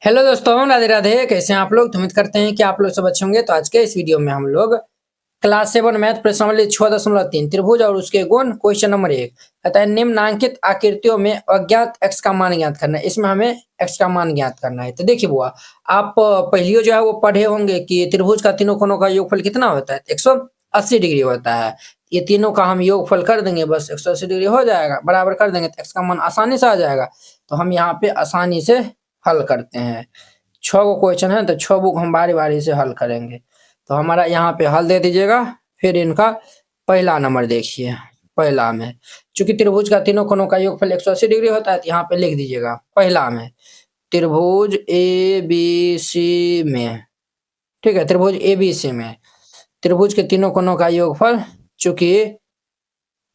Hello दोस्तों, राधे राधे। कैसे हैं आप लोग? तो उम्मीद करते हैं कि आप लोग सब अच्छे होंगे। तो आज के इस वीडियो में हम लोग क्लास 7 मैथ प्रश्नावली 6.3 त्रिभुज और उसके गुण क्वेश्चन नंबर 1 कहता है निम्नांकित आकृतियों में अज्ञात x का मान ज्ञात करना है। इसमें हमें x का मान ज्ञात करना है। तो देखिए बुआ, आप पहले जो है वो पढ़े होंगे कि त्रिभुज का तीनों कोनों का योगफल कितना होता है? 180 डिग्री होता है। ये तीनों का हम योगफल कर देंगे, बस 180 डिग्री हो जाएगा, बराबर कर देंगे तो x का मान आसानी से आ जाएगा। तो हम यहाँ पे आसानी से हल करते हैं। 6 गो क्वेश्चन है तो 6 बुक हम बारी बारी से हल करेंगे। तो हमारा यहाँ पे हल दे दीजिएगा। फिर इनका पहला नंबर देखिए। पहला में चूंकि त्रिभुज का तीनों कोनों का योगफल 180 डिग्री होता है तो यहाँ पे लिख दीजिएगा पहला में त्रिभुज ए बी सी में। ठीक है, त्रिभुज ए बी सी में त्रिभुज के तीनों कोनों का योगफल, चूंकि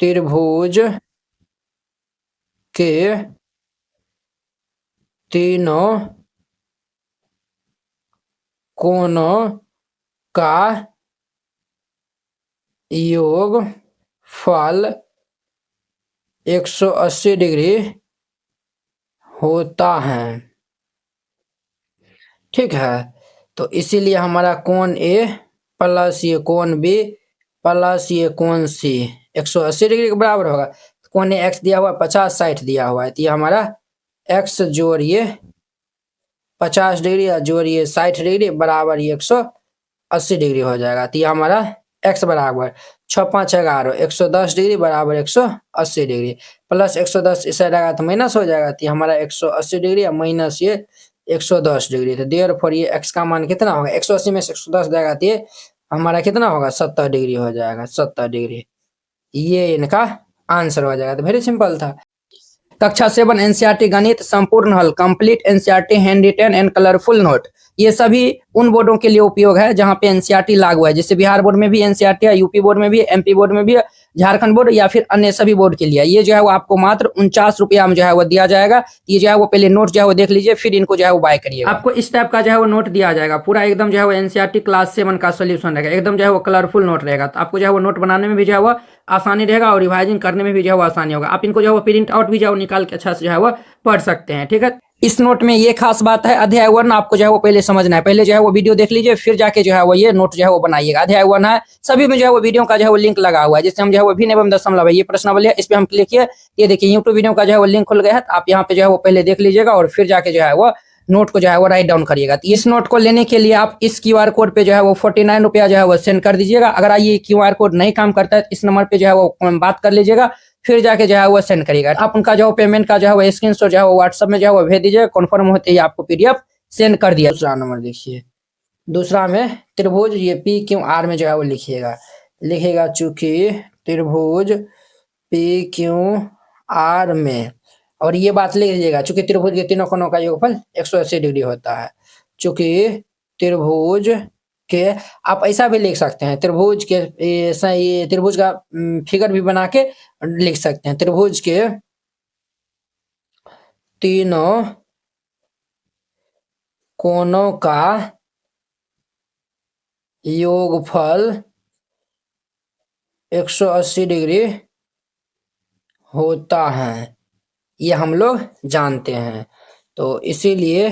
त्रिभुज के तीनों कोनों का योगफल 180 डिग्री होता है। ठीक है, तो इसीलिए हमारा कोण ए प्लस ये कोण बी प्लस ये कोण सी 180 डिग्री के बराबर होगा। कोण ए एक्स दिया हुआ 50-60 दिया हुआ है तो ये हमारा एक्स जोड़िए 50 डिग्री या जोड़िए 60 डिग्री बराबर ये 180 डिग्री हो जाएगा। तो ये हमारा x बराबर 6×5=11 110 डिग्री बराबर 180 डिग्री प्लस 110 इस साइड आएगा तो माइनस हो जाएगा। तो ये हमारा 180 डिग्री या माइनस ये 110 डिग्री। तो देयरफॉर ये x का मान कितना होगा? 180 में से 110 जाएगा तो ये हमारा कितना होगा? 70 डिग्री हो जाएगा। 70 डिग्री ये इनका आंसर हो जाएगा। तो वेरी सिंपल था। कक्षा 7 एनसीईआरटी गणित संपूर्ण हल complete NCERT hand written and colourful note, ये सभी उन बोर्डों के लिए उपयोग है जहां पे एनसीईआरटी लागू है। जैसे बिहार बोर्ड में भी एनसीईआरटी है, यूपी बोर्ड में भी, एमपी बोर्ड में भी, झारखंड बोर्ड या फिर अन्य सभी बोर्ड के लिए ये जो है वो आपको मात्र 49 रुपया में जो है वो दिया जाएगा। ये जो है वो पहले नोट जो है वो देख लीजिए, फिर इनको जो है वो बाय करिए। आपको इस टाइप का जो है वो नोट दिया जाएगा, पूरा एकदम जो है वो एनसीईआरटी क्लास 7 का सोल्यूशन रहेगा, एकदम जो है वो कलरफुल नोट रहेगा। तो आपको जो है वो नोट बनाने में भी जो है वो आसानी रहेगा और रिवाइजिंग करने में भी जो है वो आसानी होगा। आप इनको जो है वो प्रिंट आउट भी जो है निकाल के अच्छा से जो है वो पढ़ सकते हैं। ठीक है, इस नोट में ये खास बात है, अध्याय 1 आपको जो है वो पहले समझना है। पहले जो है वो वीडियो देख लीजिए, फिर जाके जो है वो ये नोट जो है वो बनाइएगा। अध्याय 1 है, सभी में जो है वो वीडियो का जो है वो लिंक लगा हुआ है। जैसे हम जो है वो भिन्न एवं दशमलव है, ये प्रश्नावली है, इस पे हम क्लिक किए, ये देखिए यूट्यूब वीडियो का जो है वो लिंक खुल गया है। आप यहाँ पे जो है वो पहले देख लीजिएगा और फिर जाके जो है वो नोट को जो है वो राइट डाउन करिएगा। तो इस नोट को लेने के लिए आप इस क्यूआर कोड पे जो है वो 49 रुपया जो है वो सेंड कर दीजिएगा। अगर ये क्यूआर कोड नहीं काम करता है, इस नंबर पे जो है वो बात कर लीजिएगा, फिर जाके जो है वो सेंड करिएगा। आप उनका जो पेमेंट का जो है वो स्क्रीनशॉट जो है वो व्हाट्सएप में जो है वो भेज दीजिएगा। कन्फर्म होते ही आपको पीडीएफ सेंड कर दिया। दूसरा नंबर देखिए, दूसरा में त्रिभुज ये पी क्यू आर में जो है वो लिखेगा चूंकि त्रिभुज पी क्यू आर में, और ये बात लिख लीजिएगा चूंकि त्रिभुज के तीनों कोनों का योगफल 180 डिग्री होता है। चूंकि त्रिभुज के, आप ऐसा भी लिख सकते हैं त्रिभुज के, ये त्रिभुज का फिगर भी बना के लिख सकते हैं। त्रिभुज के तीनों कोनों का योगफल 180 डिग्री होता है, ये हम लोग जानते हैं। तो इसीलिए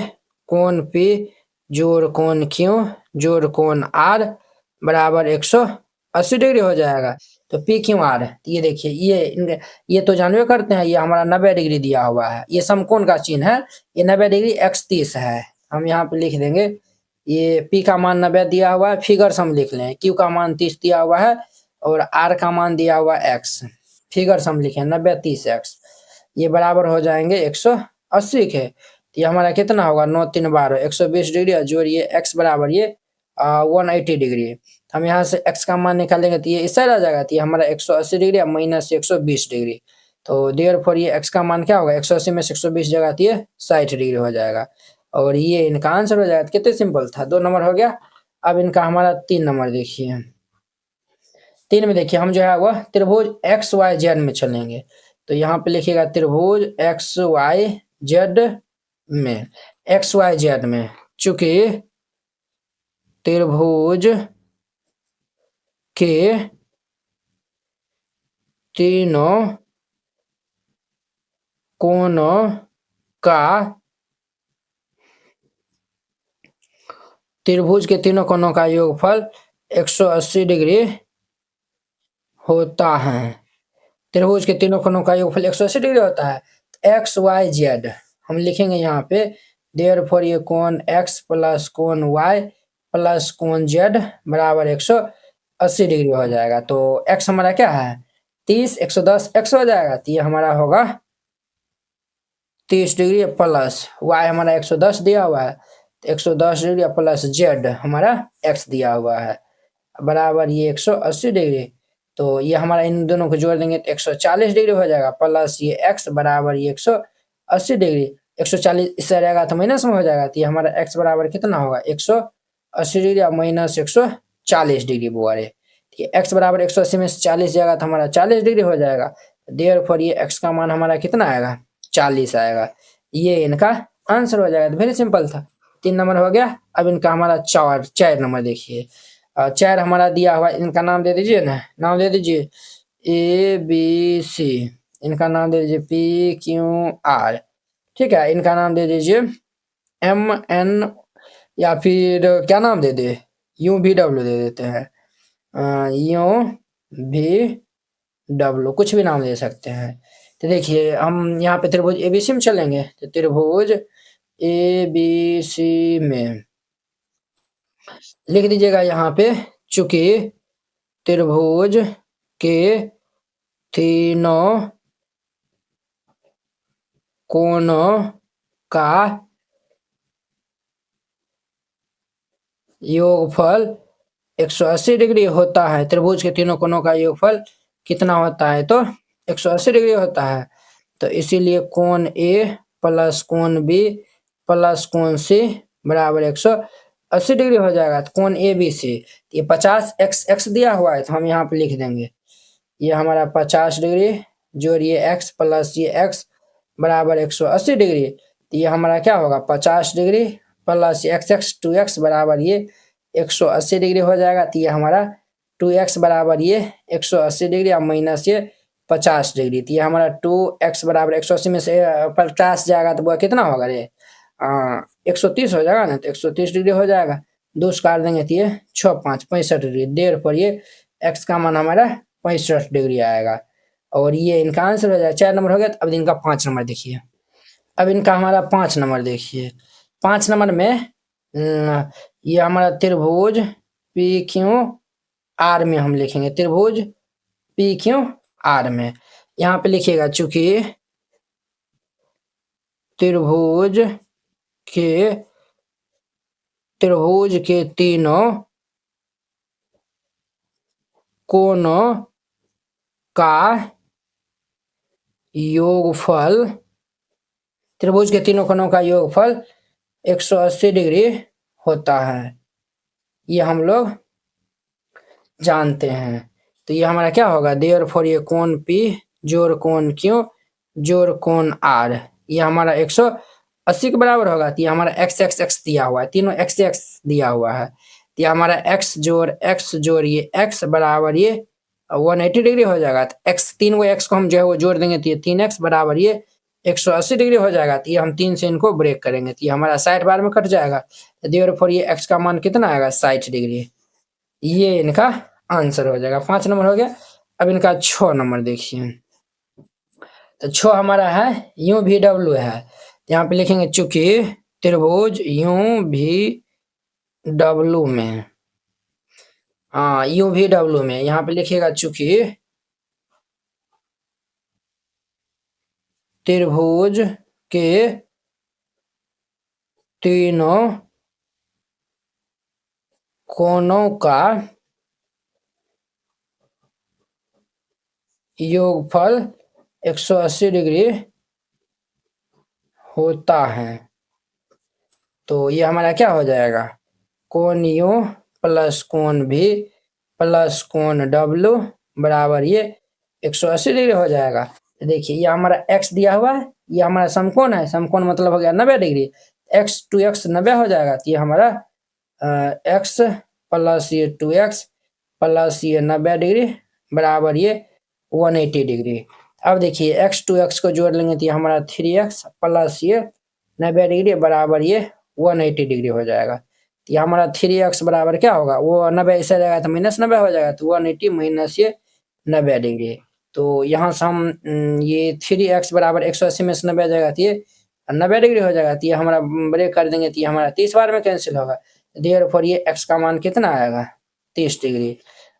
कोण P जोड़ कोण Q जोड़ कोण R बराबर 180 डिग्री हो जाएगा। तो P Q R ये देखिए, ये तो जानवे करते हैं, ये हमारा 90 डिग्री दिया हुआ है, ये समकोण का चिन्ह है, ये 90 डिग्री x 30 है। हम यहाँ पे लिख देंगे, ये P का मान 90 दिया हुआ है, फिगर्स हम लिख लें, Q का मान 30 दिया हुआ है और R का मान दिया हुआ है x, फिगर्स हम लिखे 90 30 x, ये बराबर हो जाएंगे 180 के। तो ये हमारा कितना होगा? 9 3 12 120 डिग्री और जोड़िए x बराबर ये 180 डिग्री। हम यहाँ से x का मान निकालेंगे तो ये इस साइड आ जाएगा, तो ये हमारा 180 डिग्री माइनस 120 डिग्री। तो देयरफॉर ये x का मान क्या होगा? 180 में से 120 जगह तो ये 60 डिग्री हो जाएगा और ये इनका आंसर हो जाएगा। तो कितने सिंपल था, 2 नंबर हो गया। अब इनका हमारा 3 नंबर देखिए। 3 में देखिए हम जो है वह त्रिभुज एक्स वाई जेड में चलेंगे। तो यहाँ पे लिखिएगा त्रिभुज एक्स वाई जेड में, एक्स वाई जेड में चूंकि त्रिभुज के तीनों कोनों का त्रिभुज के तीनों कोनों का योगफल 180 डिग्री होता है। त्रिभुज के तीनों कोनों का योगफल 180 डिग्री होता है। एक्स वाई जेड हम लिखेंगे यहाँ पे, देयरफॉर ये कोण x प्लस कोण y प्लस कोण z बराबर 180 डिग्री हो जाएगा। तो x हमारा क्या है 30, 110 x हो जाएगा, तो ये हमारा होगा 30 डिग्री प्लस y हमारा 110 दिया हुआ है, 110 डिग्री प्लस z हमारा x दिया हुआ है बराबर ये 180 डिग्री। तो ये हमारा इन दोनों को जोड़ देंगे तो 140 डिग्री हो जाएगा प्लस ये x बराबर ये 180 डिग्री। 140 इससे रहेगा तो माइनस में हो जाएगा, तो ये हमारा x बराबर कितना होगा 180 डिग्री और माइनस 140 डिग्री बोले। ठीक है, x बराबर 180 में से 40 जाएगा तो हमारा 40 डिग्री हो जाएगा। देयरफॉर ये x का मान हमारा कितना आएगा 40 आएगा। ये इनका आंसर हो जाएगा। तो वेरी सिंपल था। 3 नंबर हो गया। अब इनका हमारा 4 नंबर देखिए। 4 हमारा दिया हुआ, इनका नाम दे दीजिए ना, नाम दे दीजिए ABC, इनका नाम दे दीजिए PQR। ठीक है, इनका नाम दे दीजिए MN या फिर क्या नाम दे दे UVW दे देते हैं, UVW कुछ भी नाम दे सकते हैं। तो देखिए हम यहाँ पे त्रिभुज ABC में चलेंगे, तो त्रिभुज ABC में लिख दीजिएगा यहाँ पे, चूंकि त्रिभुज के तीनों कोनों का योगफल 180 डिग्री होता है। त्रिभुज के तीनों कोनों का योगफल कितना होता है तो 180 डिग्री होता है। तो इसीलिए कोण A प्लस कोण B प्लस कोण C बराबर 180 डिग्री हो जाएगा। तो कोण ABC, ये 50x दिया हुआ है तो हम यहाँ पे लिख देंगे ये हमारा 50 डिग्री जोड़िए x प्लस ये x बराबर 180 डिग्री। तो ये हमारा क्या होगा 50 डिग्री प्लस x 2x बराबर ये 180 डिग्री हो जाएगा। तो ये हमारा 2x बराबर ये 180 डिग्री और माइनस ये 50 डिग्री। तो ये हमारा 2x बराबर 180 में से 50 जाएगा तो वो कितना होगा रे 130 हो जाएगा ना, तो 130 डिग्री हो जाएगा। 2 काट देंगे तो ये 6 5 65 डिग्री। देर पर ये x का मान हमारा 65 डिग्री आएगा और ये इनका आंसर हो जाएगा। 4 नंबर हो गया। अब इनका 5 नंबर देखिए। अब इनका हमारा 5 नंबर देखिए। 5 नंबर में ये हमारा त्रिभुज PQR में हम लिखेंगे, त्रिभुज PQR में यहाँ पे लिखिएगा, चूंकि त्रिभुज के तीनों कोनों का योगफल, त्रिभुज के तीनों कोनों का योगफल 180 डिग्री होता है, ये हम लोग जानते हैं। तो ये हमारा क्या होगा देयरफॉर ये कोण P जोड़ कोण Q जोड़ कोण R ये हमारा 180 के बराबर होगा। तो ये हमारा x दिया हुआ है, तीनों x दिया हुआ है। तो ये हमारा x जोड़ ये x बराबर ये 180 डिग्री हो जाएगा। तो x तीन x को हम जो है वो जोड़ देंगे तो ये 3x बराबर ये 180 डिग्री हो जाएगा। तो ये हम 3 से इनको ब्रेक करेंगे तो ये हमारा 60 बार में कट जाएगा। देयरफॉर ये x का मान कितना आएगा 60 डिग्री। ये इनका आंसर हो जाएगा। 5 नंबर हो गया। अब इनका 6 नंबर देखिए। तो 6 हमारा है UVW है, यहाँ पे लिखेंगे चूंकि त्रिभुज UVW में, UVW में यहाँ पे लिखिएगा चूंकि त्रिभुज के तीनों कोनों का योगफल 180 डिग्री होता है। तो ये हमारा क्या हो जाएगा कोण U प्लस कोण V प्लस कोण W बराबर ये 180 डिग्री हो जाएगा। तो देखिए ये हमारा x दिया हुआ है, ये हमारा समकोण है, समकोण मतलब हो गया 90 डिग्री, x 2x 90 हो जाएगा। तो ये हमारा x प्लस ये 2x प्लस ये 90 डिग्री बराबर ये 180 डिग्री। अब देखिए x 2x को जोड़ लेंगे तो ये हमारा 3x प्लस ये 90 डिग्री बराबर ये 180 डिग्री हो जाएगा। तो ये हमारा 3x बराबर क्या होगा, वो 90 इसे रहेगा तो माइनस 90 हो जाएगा, तो 180 माइनस ये 90 डिग्री। तो यहाँ से हम ये 3x बराबर 180 में से 90 आ जाएगा, तो ये 90 डिग्री हो जाएगा। तो ये हमारा ब्रेक कर देंगे, तो ये हमारा 30 बार में कैंसिल होगा। देयरफॉर ये x का मान कितना आएगा, 30 डिग्री,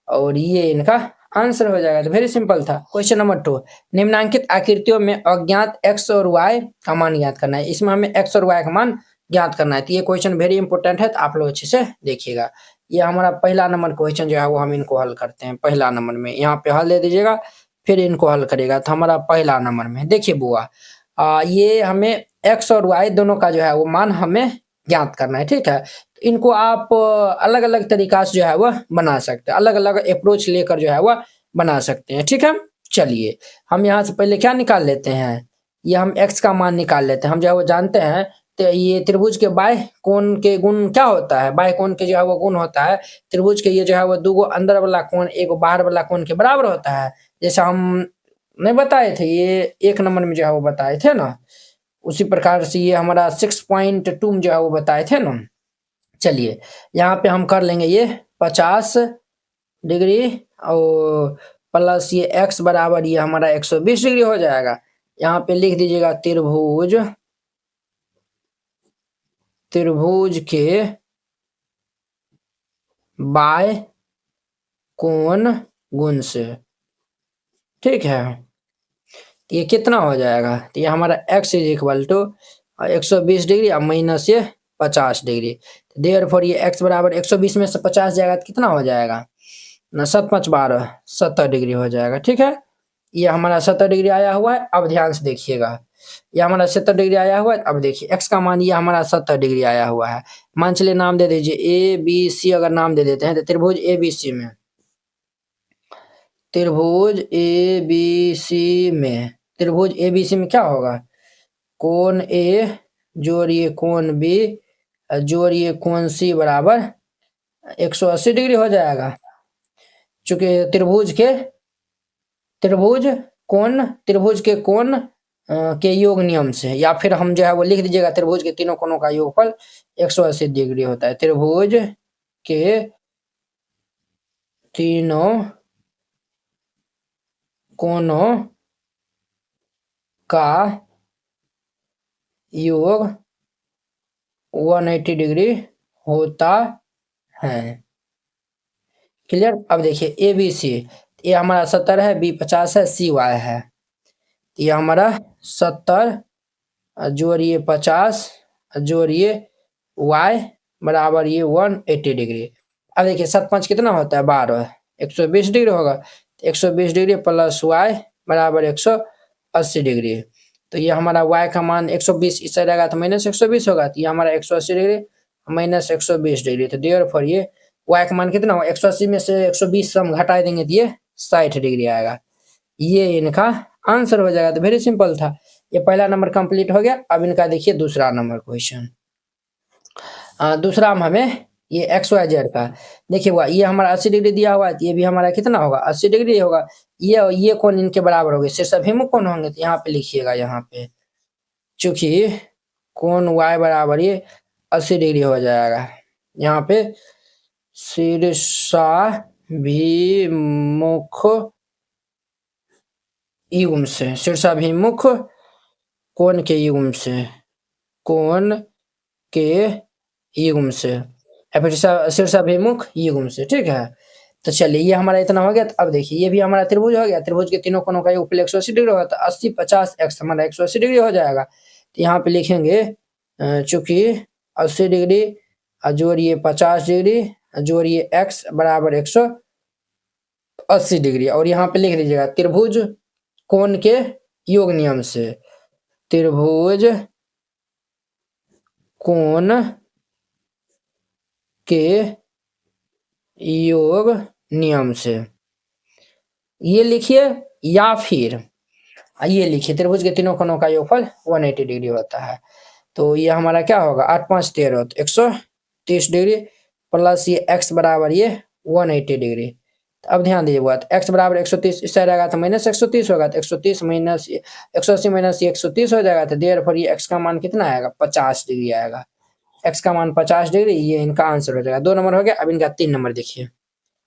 और ये इनका आंसर हो जाएगा। तो वेरी सिंपल था। क्वेश्चन नंबर 2, निम्नांकित आकृतियों में अज्ञात x और y का मान ज्ञात करना है। इसमें हमें x और y का मान ज्ञात करना है। तो ये क्वेश्चन वेरी इंपॉर्टेंट है, तो आप लोग अच्छे से देखिएगा। ये हमारा पहला नंबर क्वेश्चन जो है वो हम इनको हल करते हैं। पहला नंबर में यहाँ पे हल दे दीजिएगा, फिर इनको हल करेगा। तो हमारा पहला नंबर में देखिए बुआ, ये हमें x और y दोनों का जो है वो मान हमें ज्ञात करना है, ठीक है। तो इनको आप अलग अलग तरीका से जो है वह बना सकते हैं, अलग अलग अप्रोच लेकर जो है वह बना सकते हैं, ठीक है। चलिए हम यहाँ से पहले क्या निकाल लेते हैं, ये हम x का मान निकाल लेते हैं। हम जो है वो जानते हैं, तो ये त्रिभुज के बाय कोण के गुण क्या होता है, बाय कोण के जो है वो गुण होता है त्रिभुज के, ये जो है वो दो अंदर वाला कोण एक बाहर वाला कोण के बराबर होता है। जैसा हम नहीं बताए थे, ये 1 नंबर में जो है वो बताए थे ना, उसी प्रकार से ये हमारा 6.2 जो है वो बताए थे ना। चलिए यहाँ पे हम कर लेंगे ये 50 डिग्री और प्लस ये x बराबर ये हमारा 120 डिग्री हो जाएगा। यहाँ पे लिख दीजिएगा त्रिभुज के बाय कोण गुण से, ठीक है। ये कितना हो जाएगा, तो ये हमारा x is equal to 120 degree और माइनस ये 50 डिग्री। देयरफॉर ये x बराबर 120 में से 50 जाएगा तो कितना हो जाएगा ना, 7 5 12 70 डिग्री हो जाएगा, ठीक है। ये हमारा 70 डिग्री आया हुआ है। अब ध्यान से देखिएगा, ये हमारा 70 डिग्री आया हुआ है। अब देखिए x का मान ये हमारा 70 डिग्री आया हुआ है। मान चलिए नाम दे दीजिए ए बी सी, अगर नाम दे देते हैं तो त्रिभुज ए बी सी में, त्रिभुज ए बी सी में, त्रिभुज ए बी सी में क्या होगा, कोण ए जोड़िए कोण बी जोड़िए कोण सी बराबर 180 डिग्री हो जाएगा। चूंकि त्रिभुज के कोण के योग नियम से, या फिर हम जो है वो लिख दीजिएगा त्रिभुज के तीनों कोणों का योगफल 180 डिग्री होता है। त्रिभुज के तीनों कोणों का योग 180 डिग्री होता है। क्लियर। अब देखिए ए बी सी, ये हमारा 70 है, बी 50 है, सी वाई है। ये हमारा 70 जोड़िए 50 जोड़िए y बराबर ये 180 डिग्री। अब देखिए 7 5 कितना होता है 12, 120 डिग्री होगा। 120 डिग्री प्लस y बराबर 180 डिग्री। तो ये हमारा y का मान 120 इस साइड आएगा तो माइनस 120 होगा। तो ये हमारा 180 डिग्री माइनस 120 डिग्री। तो देयरफॉर ये y का मान कितना होगा, 180 में से 120 हम घटा देंगे तो ये 60 डिग्री आएगा। ये इनका आंसर हो जाएगा। तो वेरी सिंपल था। ये पहला नंबर कंप्लीट हो गया। अब इनका देखिए दूसरा नंबर क्वेश्चन। दूसरा में हमें ये XYZ का देखिए हुआ, ये हमारा 80 डिग्री दिया हुआ है, ये भी हमारा कितना होगा 80 डिग्री होगा। ये कोण इनके बराबर होंगे, शीर्षाभिमुख कोण होंगे। तो यहाँ पे लिखिएगा, यहाँ पे चूंकि कोण Y बराबर ये 80 डिग्री हो जाएगा। यहाँ पे शीर्षाभिमुख युग्म से, शीर्षाभिमुख कोण के युग्म से, कोण के युग्म से या फिर शीर्षाभिमुख युग्म से, ठीक है। तो चलिए ये हमारा इतना हो गया। तो अब देखिए ये भी हमारा त्रिभुज हो गया। त्रिभुज के तीनों कोणों का योगफल 180 डिग्री होगा। तो 80 50 x हमारा 180 डिग्री हो जाएगा। तो यहाँ पे लिखेंगे चूंकि 80 डिग्री जोड़िए 50 डिग्री जोड़िए x बराबर 180 डिग्री, और यहाँ पे लिख दीजिएगा त्रिभुज कोण के योग नियम से, त्रिभुज कोण के योग नियम से ये लिखिए, या फिर ये लिखिए त्रिभुज के तीनों कोणों का योगफल 180 डिग्री होता है। तो ये हमारा क्या होगा 8 5 13 तो 130 डिग्री प्लस ये x बराबर ये 180 डिग्री। तो अब ध्यान दीजिए बात, x बराबर 130 इस साइड आएगा तो माइनस 130 होगा। तो 130 माइनस 180 माइनस 130 हो जाएगा। तो देयरफॉर ये x का मान कितना आएगा 50 डिग्री आएगा। x का मान 50 डिग्री, ये इनका आंसर हो जाएगा। 2 नंबर हो गया। अब इनका 3 नंबर देखिए।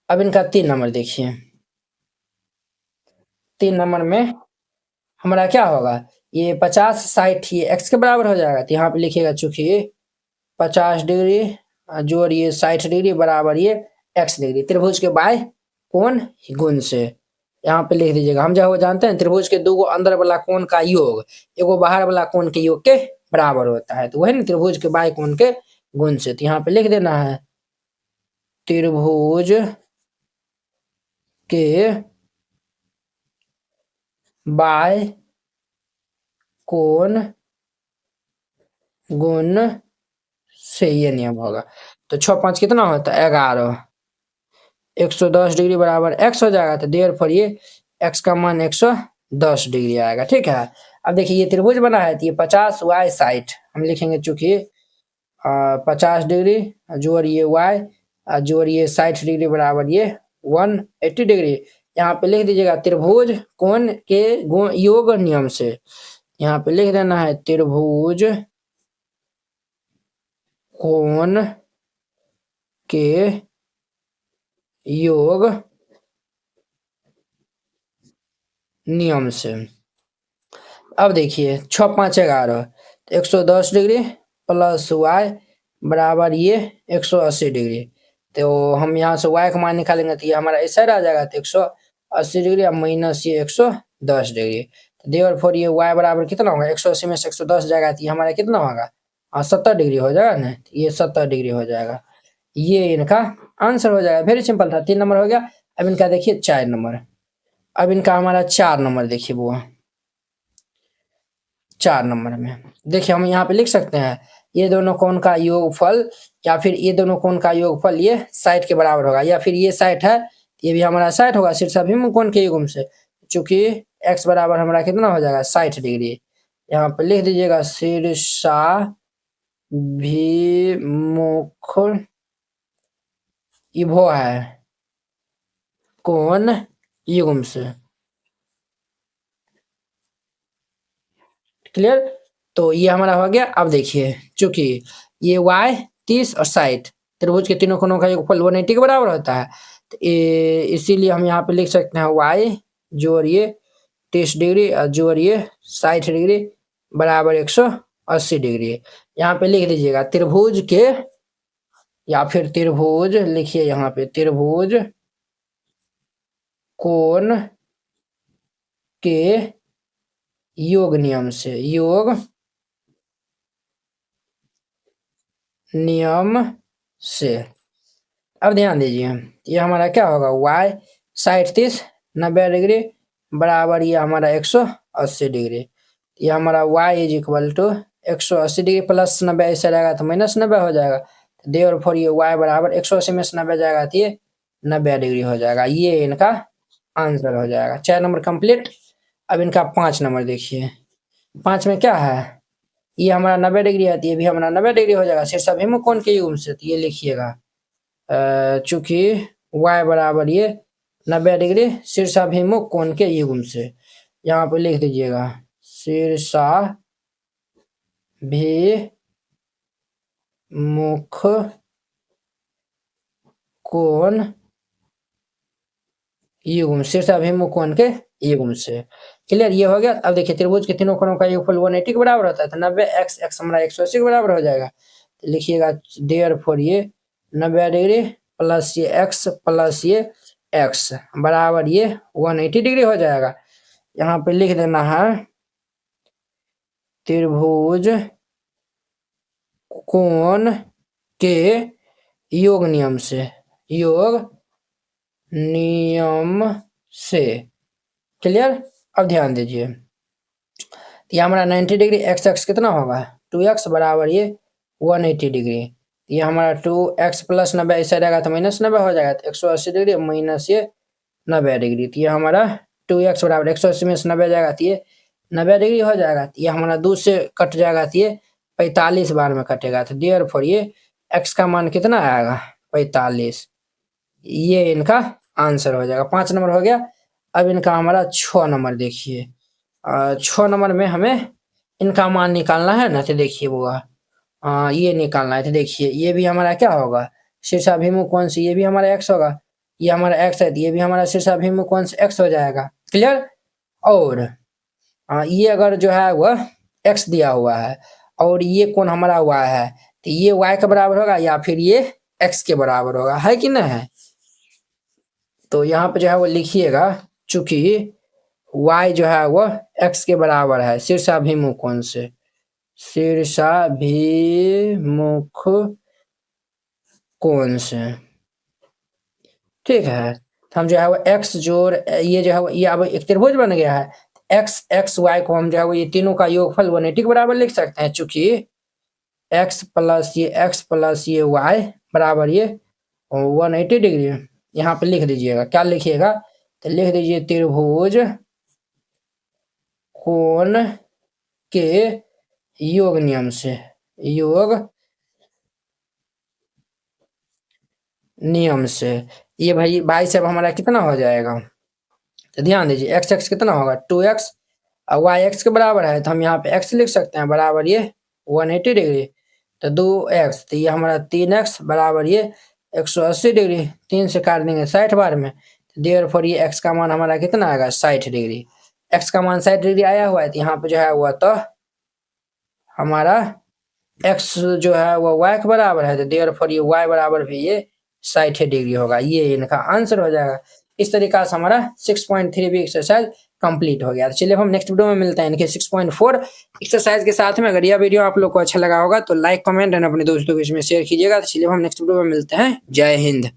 अब इनका 3 नंबर देखिए। 3 नंबर में हमारा क्या होगा, ये 50 60 ये x के बराबर हो जाएगा, तो यहाँ पे लिखिएगा चूंकि 50 डिग्री जोड़ ये 60 डिग्री बराबर ये x डिग्री, त्रिभुज के बाय कोण गुण से यहाँ पे लिख दीजिएगा। हम जो जानते हैं त्रिभुज के दो अंदर वाला कोण का योग एगो बाहर वाला कोण के योग के बराबर होता है, तो वही ना त्रिभुज के बाय कोण के गुण से। तो यहाँ पे लिख देना है त्रिभुज के बाय कोण गुण से ये नियम होगा। तो 6 5 कितना होता है 11, 110 डिग्री बराबर x हो जाएगा, तो देयर फॉर ये x का मान 110 डिग्री आएगा। ठीक है। अब देखिए ये त्रिभुज बना है, तो ये 50 y 60 हम लिखेंगे चूंकि 50 डिग्री जोड़ ये y जोड़ ये 60 डिग्री बराबर ये 180 डिग्री। यहाँ पे लिख दीजिएगा त्रिभुज कोण के योग नियम से। यहाँ पे लिख देना है त्रिभुज कोण के योग नियम से। अब देखिए 6 5 11, 110 डिग्री प्लस y बराबर ये 180 डिग्री। तो हम यहाँ से y का मान निकालेंगे तो ये हमारा इस साइड आ जाएगा, तो 180 डिग्री अब माइनस ये 110 डिग्री। तो देयरफॉर ये y बराबर कितना होगा, 180 में से 110 जाएगा तो ये हमारा कितना होगा 70 डिग्री हो जाएगा ना, ये 70 डिग्री हो जाएगा। ये इनका आंसर हो जाएगा। वेरी सिंपल था। 3 नंबर हो गया। अब इनका देखिए 4 नंबर। अब इनका हमारा 4 नंबर देखिए बुआ। 4 नंबर में देखिए हम यहाँ पे लिख सकते हैं ये दोनों कोण का योगफल, या फिर ये दोनों कोण का योगफल ये 60 के बराबर होगा, या फिर ये 60 है ये भी हमारा 60 होगा शीर्षाभिमुख कोण के युग्म से। चूंकि x बराबर हमारा कितना हो जाएगा 60 डिग्री। यहाँ पे लिख दीजिएगा शीर्षाभिमुख इभो है कोण युग्म से। क्लियर। तो ये हमारा हो गया। अब देखिए चूंकि ये y 30 और 60 त्रिभुज के तीनों कोणों का योगफल 180 के बराबर होता है, तो इसीलिए हम यहाँ पे लिख सकते हैं y जोड़ ये 30 डिग्री और जोड़ ये 60 डिग्री बराबर 180 डिग्री। यहाँ पे लिख दीजिएगा त्रिभुज के, या फिर त्रिभुज लिखिए यहाँ पे त्रिभुज कोण के योग नियम से, योग नियम से। अब ध्यान दीजिए ये हमारा क्या होगा y 60 30 90 डिग्री बराबर ये हमारा 180 डिग्री। ये हमारा y is equal to 180 degree plus 90 ऐसे रहेगा तो माइनस 90 हो जाएगा। देयरफॉर ये y बराबर 180 में से 90 जाएगा तो ये 90 डिग्री हो जाएगा। ये इनका आंसर हो जाएगा। 4 नंबर कंप्लीट। अब इनका 5 नंबर देखिए। 5 में क्या है, ये हमारा 90 डिग्री है तो ये भी हमारा 90 डिग्री हो जाएगा शीर्षाभिमुख कोण के युग्म से। तो ये लिखिएगा चूंकि y बराबर ये 90 डिग्री शीर्षाभिमुख कोण के युग्म से। यहाँ पे लिख दीजिएगा शीर्षाभिमुख कोण युग्म, शीर्षाभिमुख कोण के युग्म से। क्लियर। ये हो गया। अब देखिए त्रिभुज के तीनों कोणों का योगफल 180 के बराबर होता है, तो 90 x हमारा 180 के बराबर हो जाएगा। तो लिखिएगा देयरफॉर ये 90 डिग्री प्लस ये x प्लस ये x बराबर ये 180 डिग्री हो जाएगा। यहाँ पे लिख देना है त्रिभुज कोण के योग नियम से, योग नियम से। क्लियर। अब ध्यान दीजिए ये हमारा 90 डिग्री x कितना होगा 2x बराबर ये 180 डिग्री। ये हमारा 2x प्लस 90 ऐसा रहेगा तो माइनस 90 हो जाएगा, तो 180 डिग्री माइनस ये 90 डिग्री। तो ये हमारा 2x बराबर 180 में से 90 जाएगा तो ये 90 डिग्री हो जाएगा। तो ये हमारा 2 से कट जाएगा तो ये 45 बार में कटेगा। तो देयरफॉर ये x का मान कितना आएगा 45। ये इनका आंसर हो जाएगा। 5 नंबर हो गया। अब इनका हमारा 6 नंबर देखिए। 6 नंबर में हमें इनका मान निकालना है ना, तो देखिए बुआ ये निकालना है। तो देखिए ये भी हमारा क्या होगा, शीर्षाभिमुख कोण से ये भी हमारा x होगा, ये हमारा x है तो ये भी हमारा शीर्षाभिमुख कोण से x हो जाएगा। क्लियर। और ये अगर जो है वह x दिया हुआ है और ये कोण हमारा y है तो ये y के बराबर होगा या फिर ये x के बराबर होगा, है कि नहीं है। तो यहाँ पे जो है वो लिखिएगा, चूंकि y जो है वो x के बराबर है शीर्षाभिमुख कोण से, शीर्षाभिमुख कोण से, ठीक है। तो हम जो है वो x जोड़ ये जो है वो ये अब एक त्रिभुज बन गया है, x x y को हम जो है वो ये तीनों का योगफल 180 के बराबर लिख सकते हैं, चूंकि x प्लस ये y बराबर ये 180 डिग्री। यहाँ पे लिख दीजिएगा, क्या लिखिएगा, तो लिख दीजिए त्रिभुज कोण के योग नियम से, योग नियम से। ये भाई सब हमारा कितना हो जाएगा, तो ध्यान दीजिए x x कितना होगा 2x और y x के बराबर है तो हम यहाँ पे x लिख सकते हैं बराबर ये 180 डिग्री, तो 2x तो ये हमारा 3x बराबर ये 180 डिग्री, 3 से काट देंगे 60 बार में, तो देयरफॉर ये x का मान हमारा कितना आएगा 60 डिग्री। x का मान 60 डिग्री आया हुआ है तो यहाँ पे जो है वो तो हमारा x जो है वो y के बराबर है, तो देयरफॉर ये y बराबर भी ये 60 डिग्री होगा, ये इनका आंसर हो जाएगा। इस तरीका से हमारा 6.3 भी एक्सरसाइज कंप्लीट हो गया। तो चलिए हम नेक्स्ट वीडियो में मिलते हैं इनके 6.4 एक्सरसाइज के साथ में। अगर यह वीडियो आप लोग को अच्छा लगा होगा तो लाइक कमेंट एंड अपने दोस्तों के बीच में शेयर कीजिएगा। तो चलिए हम नेक्स्ट वीडियो में मिलते हैं। जय हिंद।